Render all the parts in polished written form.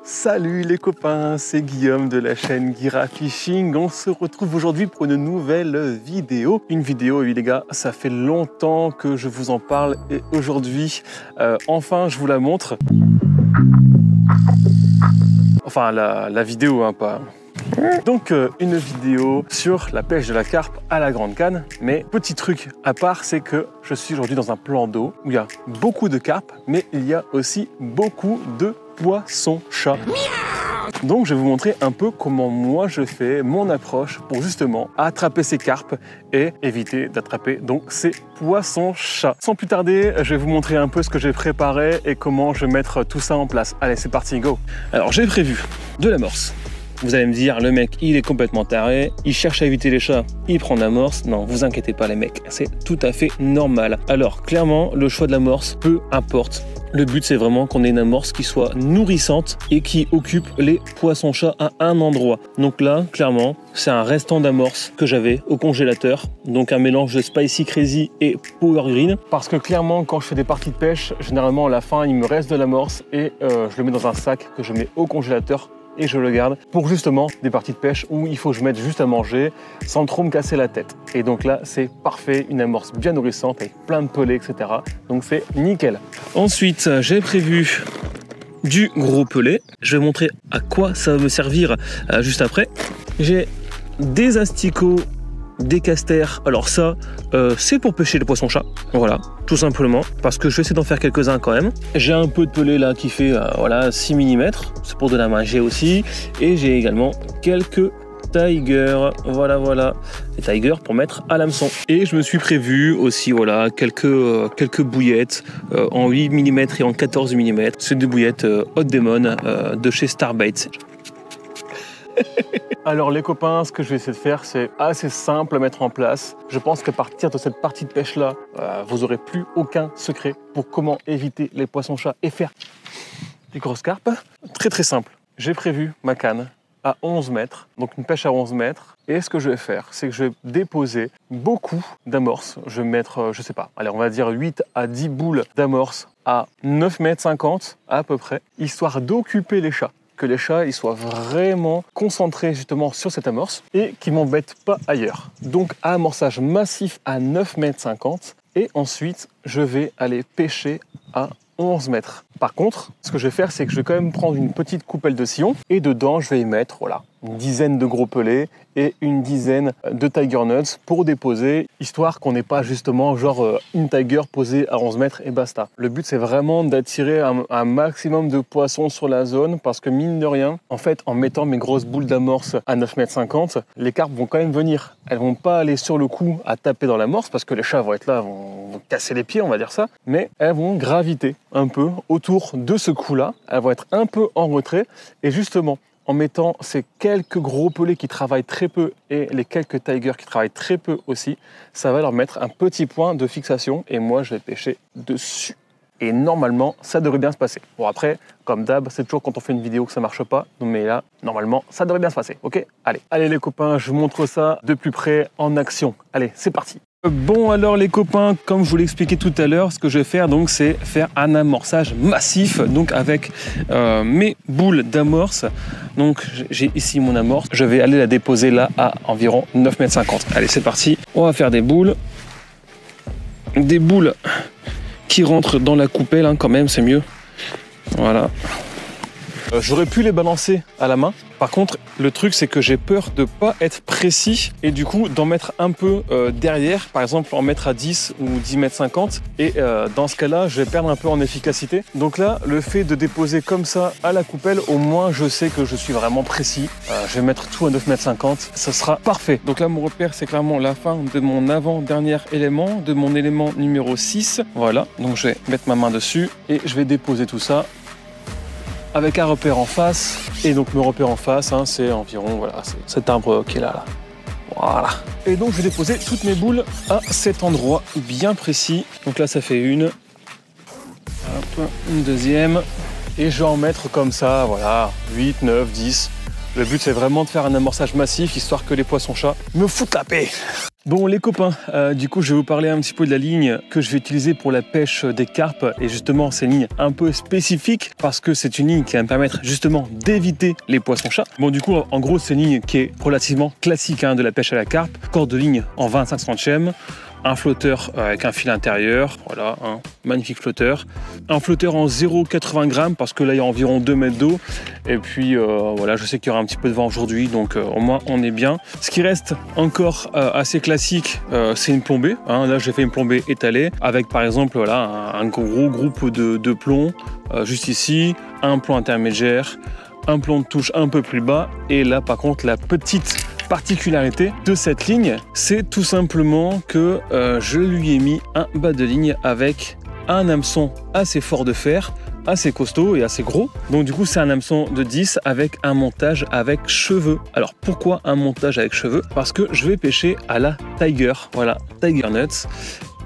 Salut les copains, c'est Guillaume de la chaîne Guira Fishing. On se retrouve aujourd'hui pour une nouvelle vidéo. Une vidéo, oui les gars, ça fait longtemps que je vous en parle et aujourd'hui, enfin je vous la montre. Enfin la vidéo, hein, pas... Donc une vidéo sur la pêche de la carpe à la grande canne. Mais petit truc à part, c'est que je suis aujourd'hui dans un plan d'eau où il y a beaucoup de carpes, mais il y a aussi beaucoup de poissons-chats. Donc je vais vous montrer un peu comment moi je fais mon approche pour justement attraper ces carpes et éviter d'attraper donc ces poissons-chats. Sans plus tarder, je vais vous montrer un peu ce que j'ai préparé et comment je vais mettre tout ça en place. Allez, c'est parti, go! Alors j'ai prévu de l'amorce. Vous allez me dire, le mec, il est complètement taré, il cherche à éviter les chats, il prend de l'amorce. Non, vous inquiétez pas les mecs, c'est tout à fait normal. Alors, clairement, le choix de l'amorce, peu importe. Le but, c'est vraiment qu'on ait une amorce qui soit nourrissante et qui occupe les poissons-chats à un endroit. Donc là, clairement, c'est un restant d'amorce que j'avais au congélateur. Donc un mélange de Spicy Crazy et Power Green. Parce que clairement, quand je fais des parties de pêche, généralement à la fin, il me reste de l'amorce et je le mets dans un sac que je mets au congélateur. Et je le garde pour justement des parties de pêche où il faut que je mette juste à manger sans trop me casser la tête. Et donc là, c'est parfait, une amorce bien nourrissante avec plein de pelés, etc. Donc c'est nickel. Ensuite, j'ai prévu du gros pelé. Je vais montrer à quoi ça va me servir juste après. J'ai des asticots, des casters. Alors ça, c'est pour pêcher les poissons-chats. Voilà, tout simplement. Parce que je vais essayer d'en faire quelques-uns quand même. J'ai un peu de pelé là qui fait voilà, 6 mm. C'est pour de la manger aussi. Et j'ai également quelques tigers. Voilà. Les tigers pour mettre à l'hameçon. Et je me suis prévu aussi, voilà, quelques bouillettes en 8 mm et en 14 mm. C'est des bouillettes Hot Demon de chez Starbait. Alors les copains, ce que je vais essayer de faire, c'est assez simple à mettre en place. Je pense qu'à partir de cette partie de pêche là, vous n'aurez plus aucun secret pour comment éviter les poissons-chats et faire des grosses carpes. Très simple. J'ai prévu ma canne à 11 mètres, donc une pêche à 11 mètres. Et ce que je vais faire, c'est que je vais déposer beaucoup d'amorces. Je vais mettre, je sais pas, allez, on va dire 8 à 10 boules d'amorces à 9,50 m à peu près, histoire d'occuper les chats. Que les chats ils soient vraiment concentrés justement sur cette amorce et qu'ils m'embêtent pas ailleurs. Donc amorçage massif à 9,50 m et ensuite je vais aller pêcher à 11 mètres. Par contre, ce que je vais faire, c'est que je vais quand même prendre une petite coupelle de sillon et dedans je vais y mettre voilà, une dizaine de gros pelés et une dizaine de tiger nuts pour déposer, histoire qu'on n'ait pas justement genre une tiger posée à 11 mètres et basta. Le but c'est vraiment d'attirer un maximum de poissons sur la zone parce que mine de rien, en fait en mettant mes grosses boules d'amorce à 9,50 m, les carpes vont quand même venir. Elles vont pas aller sur le coup à taper dans l'amorce parce que les chats vont être là, vont casser les pieds on va dire ça, mais elles vont graviter un peu autour de ce coup-là, elles vont être un peu en retrait et justement en mettant ces quelques gros pelés qui travaillent très peu et les quelques tigers qui travaillent très peu aussi, ça va leur mettre un petit point de fixation et moi je vais pêcher dessus. Et normalement, ça devrait bien se passer. Bon après, comme d'hab, c'est toujours quand on fait une vidéo que ça marche pas, mais là, normalement, ça devrait bien se passer, ok? Allez les copains, je vous montre ça de plus près en action. Allez, c'est parti! Bon alors les copains, comme je vous l'ai expliqué tout à l'heure, ce que je vais faire donc c'est faire un amorçage massif donc avec mes boules d'amorce. Donc j'ai ici mon amorce, je vais aller la déposer là à environ 9,50 m. Allez c'est parti, on va faire des boules qui rentrent dans la coupelle hein, quand même c'est mieux. Voilà. J'aurais pu les balancer à la main. Par contre, le truc, c'est que j'ai peur de pas être précis et du coup d'en mettre un peu derrière. Par exemple, en mettre à 10 ou 10,50 m. Et dans ce cas-là, je vais perdre un peu en efficacité. Donc là, le fait de déposer comme ça à la coupelle, au moins, je sais que je suis vraiment précis. Je vais mettre tout à 9,50 m. Ça sera parfait. Donc là, mon repère, c'est clairement la fin de mon avant-dernier élément, de mon élément numéro 6. Voilà. Donc je vais mettre ma main dessus et je vais déposer tout ça avec un repère en face. Et donc, mon repère en face, hein, c'est environ, voilà, c'est cet arbre qui est là. Voilà. Et donc, je vais déposer toutes mes boules à cet endroit bien précis. Donc là, ça fait une. Hop, une deuxième. Et je vais en mettre comme ça, voilà, 8, 9, 10. Le but, c'est vraiment de faire un amorçage massif, histoire que les poissons-chats me foutent la paix. Bon les copains, du coup je vais vous parler un petit peu de la ligne que je vais utiliser pour la pêche des carpes et justement c'est une ligne un peu spécifique parce que c'est une ligne qui va me permettre justement d'éviter les poissons-chats. Bon du coup en gros c'est une ligne qui est relativement classique de la pêche à la carpe, corde de ligne en 25 centièmes, un flotteur avec un fil intérieur, voilà, un magnifique flotteur. Un flotteur en 0,80 grammes parce que là il y a environ 2 mètres d'eau. Et puis voilà, je sais qu'il y aura un petit peu de vent aujourd'hui, donc au moins on est bien. Ce qui reste encore assez classique, c'est une plombée. Là j'ai fait une plombée étalée avec par exemple voilà, un gros groupe de plombs juste ici, un plomb intermédiaire, un plomb de touche un peu plus bas. Et là par contre la petite particularité de cette ligne, c'est tout simplement que je lui ai mis un bas de ligne avec un hameçon assez fort de fer, assez costaud et assez gros. Donc du coup c'est un hameçon de 10 avec un montage avec cheveux. Alors pourquoi un montage avec cheveux? Parce que je vais pêcher à la Tiger, voilà, Tiger Nuts.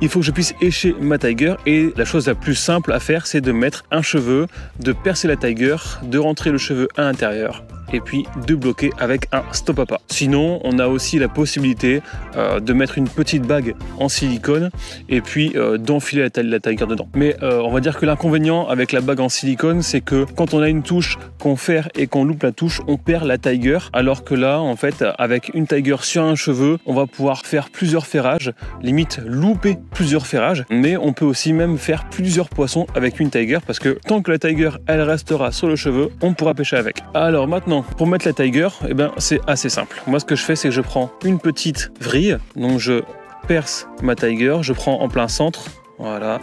Il faut que je puisse écher ma Tiger et la chose la plus simple à faire c'est de mettre un cheveu, de percer la Tiger, de rentrer le cheveu à l'intérieur et puis de bloquer avec un stop à pas. Sinon on a aussi la possibilité de mettre une petite bague en silicone et puis d'enfiler la Tiger dedans. Mais on va dire que l'inconvénient avec la bague en silicone c'est que quand on a une touche qu'on ferre et qu'on loupe la touche, on perd la Tiger, alors que là en fait avec une Tiger sur un cheveu on va pouvoir faire plusieurs ferrages, limite louper plusieurs ferrages, mais on peut aussi même faire plusieurs poissons avec une Tiger parce que tant que la Tiger elle restera sur le cheveu, on pourra pêcher avec. Alors maintenant pour mettre la Tiger, eh ben, c'est assez simple. Moi ce que je fais c'est que je prends une petite vrille, donc je perce ma Tiger, je prends en plein centre, voilà,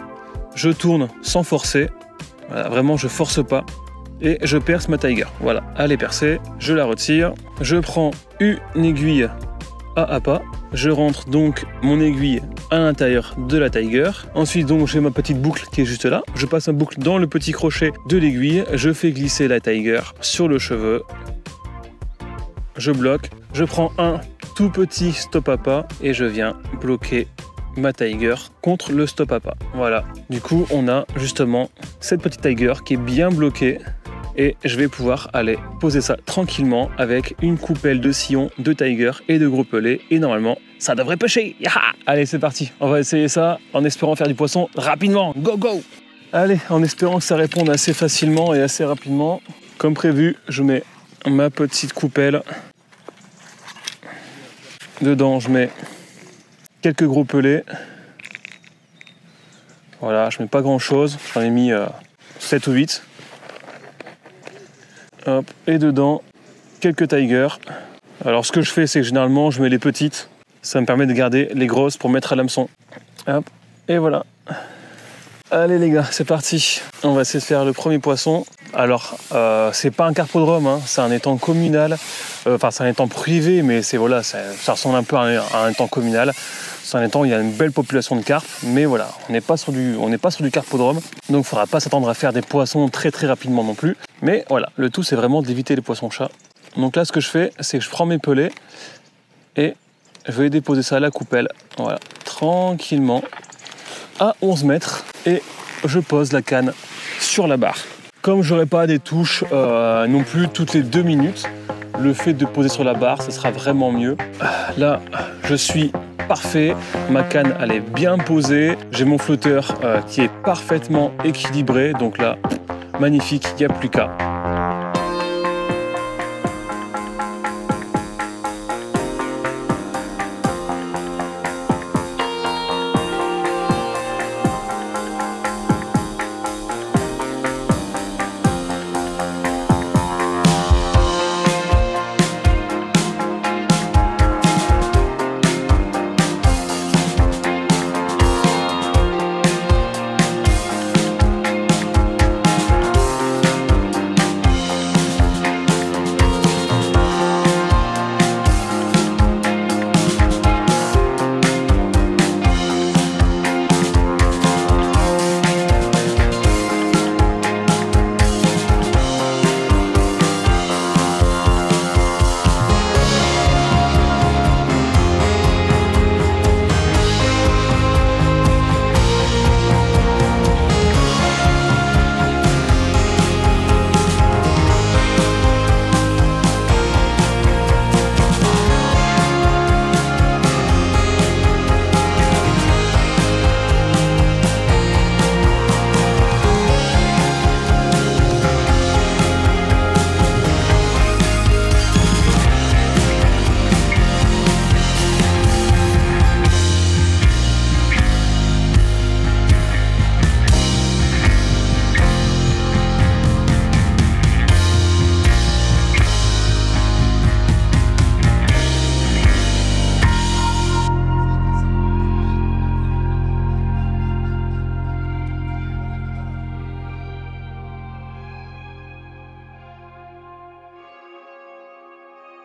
je tourne sans forcer, voilà, vraiment je force pas, et je perce ma Tiger, voilà, elle est percée, je la retire, je prends une aiguille à appât, je rentre donc mon aiguille à l'intérieur de la Tiger, ensuite donc j'ai ma petite boucle qui est juste là, je passe ma boucle dans le petit crochet de l'aiguille, je fais glisser la Tiger sur le cheveu, je bloque, je prends un tout petit stop à pas et je viens bloquer ma Tiger contre le stop à pas. Voilà, du coup on a justement cette petite Tiger qui est bien bloquée et je vais pouvoir aller poser ça tranquillement avec une coupelle de sillon, de Tiger et de gros pelés et normalement ça devrait pêcher. Yaha. Allez c'est parti, on va essayer ça en espérant faire du poisson rapidement, go go. Allez, en espérant que ça réponde assez facilement et assez rapidement. Comme prévu, je mets ma petite coupelle. Dedans, je mets quelques gros pelés. Voilà, je mets pas grand chose. J'en ai mis 7 ou 8. Hop, et dedans, quelques Tiger. Alors, ce que je fais, c'est que généralement, je mets les petites. Ça me permet de garder les grosses pour mettre à l'hameçon. Hop, et voilà. Allez les gars, c'est parti. On va essayer de faire le premier poisson. Alors, c'est pas un carpodrome, c'est un étang communal. Enfin, c'est un étang privé, mais c'est voilà, ça ressemble un peu à un étang communal. C'est un étang où il y a une belle population de carpes, mais voilà, on n'est pas sur du carpodrome, donc il ne faudra pas s'attendre à faire des poissons très très rapidement non plus. Mais voilà, le tout c'est vraiment d'éviter les poissons-chats. Donc là, ce que je fais, c'est que je prends mes pelés et je vais déposer ça à la coupelle, voilà, tranquillement, à 11 mètres, et je pose la canne sur la barre. Comme j'aurai pas des touches non plus toutes les 2 minutes, le fait de poser sur la barre, ce sera vraiment mieux. Là, je suis parfait, ma canne elle est bien posée, j'ai mon flotteur qui est parfaitement équilibré, donc là, magnifique, il n'y a plus qu'à.